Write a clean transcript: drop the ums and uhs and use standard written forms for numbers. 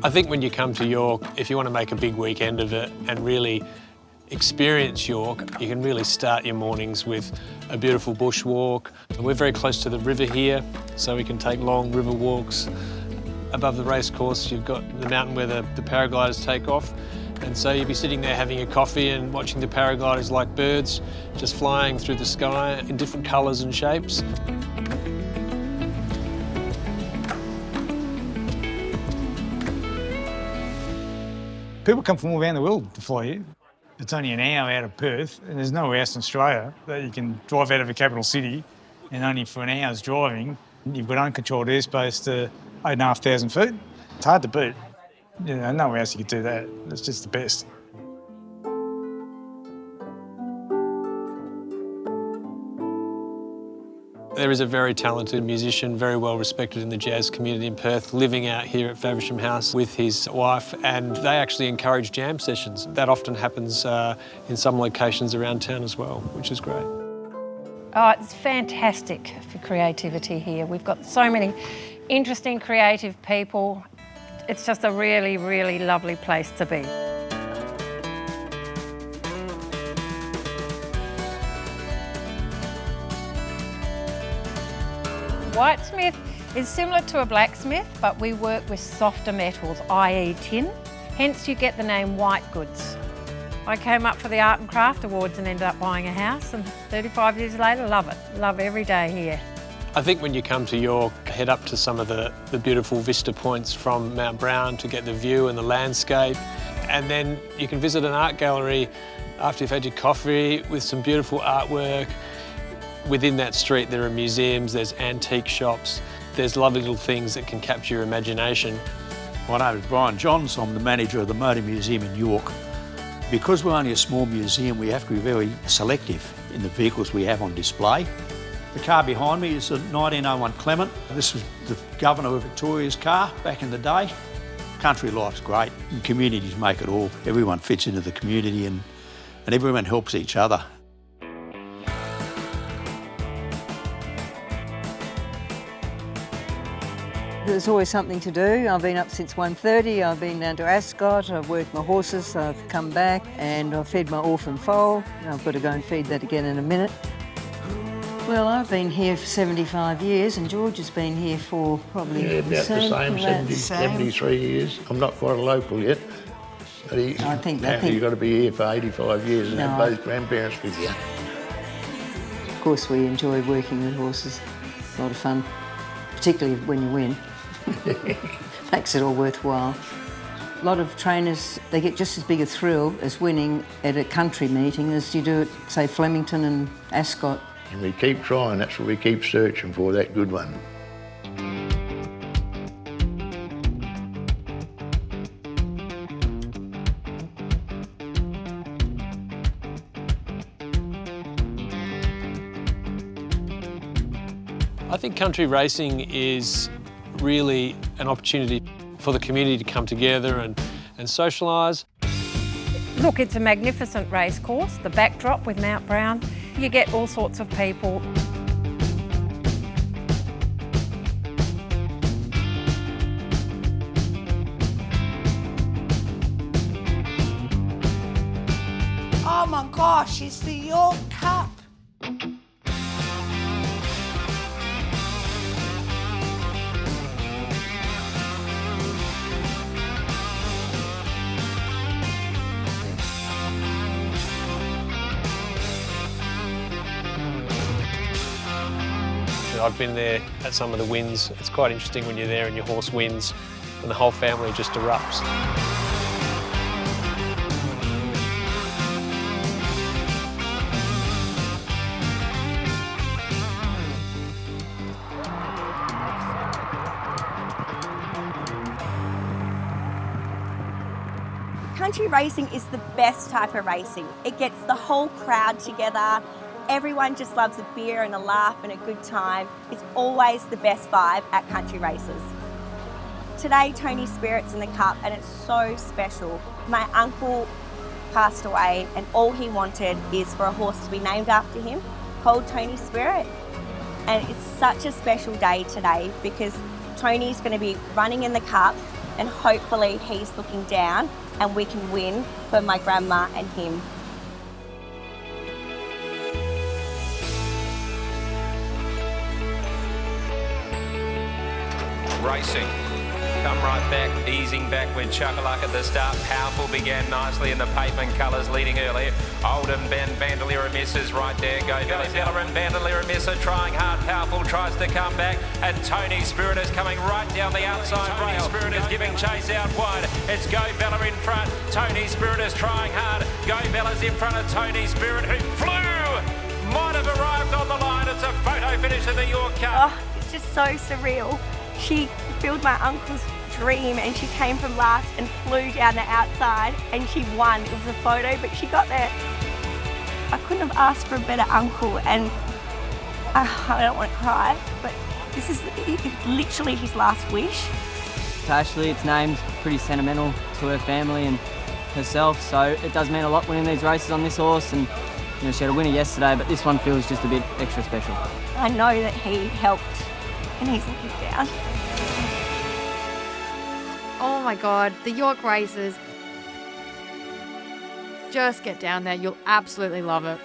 I think when you come to York, if you want to make a big weekend of it and really experience York, you can really start your mornings with a beautiful bushwalk. We're very close to the river here, so we can take long river walks. Above the racecourse, you've got the mountain where the paragliders take off. And so you'll be sitting there having a coffee and watching the paragliders like birds, just flying through the sky in different colours and shapes. People come from all around the world to fly here. It's only an hour out of Perth, and there's nowhere else in Australia that you can drive out of a capital city, and only for an hour's driving, you've got uncontrolled airspace to 8,500 feet. It's hard to beat. You know, nowhere else you could do that. It's just the best. There is a very talented musician, very well respected in the jazz community in Perth, living out here at Faversham House with his wife, and they actually encourage jam sessions. That often happens in some locations around town as well, which is great. Oh, it's fantastic for creativity here. We've got so many interesting, creative people. It's just a really, really lovely place to be. Whitesmith is similar to a blacksmith, but we work with softer metals, i.e. tin. Hence you get the name white goods. I came up for the Art and Craft Awards and ended up buying a house, and 35 years later, love it. Love every day here. I think when you come to York, head up to some of the beautiful vista points from Mount Brown to get the view and the landscape. And then you can visit an art gallery after you've had your coffee with some beautiful artwork. Within that street there are museums, there's antique shops, there's lovely little things that can capture your imagination. My name is Brian Johns, I'm the manager of the Motor Museum in York. Because we're only a small museum, we have to be very selective in the vehicles we have on display. The car behind me is a 1901 Clement. This was the Governor of Victoria's car back in the day. Country life's great, and communities make it all. Everyone fits into the community and everyone helps each other. There's always something to do. I've been up since 1:30, I've been down to Ascot, I've worked my horses, I've come back and I've fed my orphan foal. I've got to go and feed that again in a minute. Well, I've been here for 75 years and George has been here for probably about the same, 73 years. I'm not quite a local yet. But I think you've got to be here for 85 years and have both grandparents with you. Of course, we enjoy working with horses. It's a lot of fun, particularly when you win. Makes it all worthwhile. A lot of trainers, they get just as big a thrill as winning at a country meeting as you do at, say, Flemington and Ascot. And we keep trying, that's what we keep searching for, that good one. I think country racing is really an opportunity for the community to come together and socialise. Look, it's a magnificent race course, the backdrop with Mount Brown. You get all sorts of people. Oh my gosh, it's the York Cup. I've been there at some of the wins. It's quite interesting when you're there and your horse wins and the whole family just erupts. Country racing is the best type of racing. It gets the whole crowd together. Everyone just loves a beer and a laugh and a good time. It's always the best vibe at country races. Today, Tony's Spirit's in the Cup and it's so special. My uncle passed away and all he wanted is for a horse to be named after him, called Tony Spirit. And it's such a special day today because Tony's going to be running in the Cup and hopefully he's looking down and we can win for my grandma and him. Racing. Come right back, easing back with Chuckaluck at the start. Powerful began nicely in the pavement colours leading early. Oldham Bandolier misses right there. Go Bellerin, Bandolier misses, trying hard. Powerful tries to come back, and Tony Spirit is coming right down the outside rail. Spirit is giving chase out wide. It's Go Bella in front. Tony Spirit is trying hard. Go Bella's in front of Tony Spirit, who flew. Might have arrived on the line. It's a photo finish in the York Cup. Oh, it's just so surreal. She fulfilled my uncle's dream and she came from last and flew down the outside and she won. It was a photo, but she got there. I couldn't have asked for a better uncle, and I don't want to cry, but this is literally his last wish. To Ashley, it's named pretty sentimental to her family and herself, so it does mean a lot winning these races on this horse, and you know, she had a winner yesterday, but this one feels just a bit extra special. I know that he helped and he's looking down. Oh my God, the York races. Just get down there, you'll absolutely love it.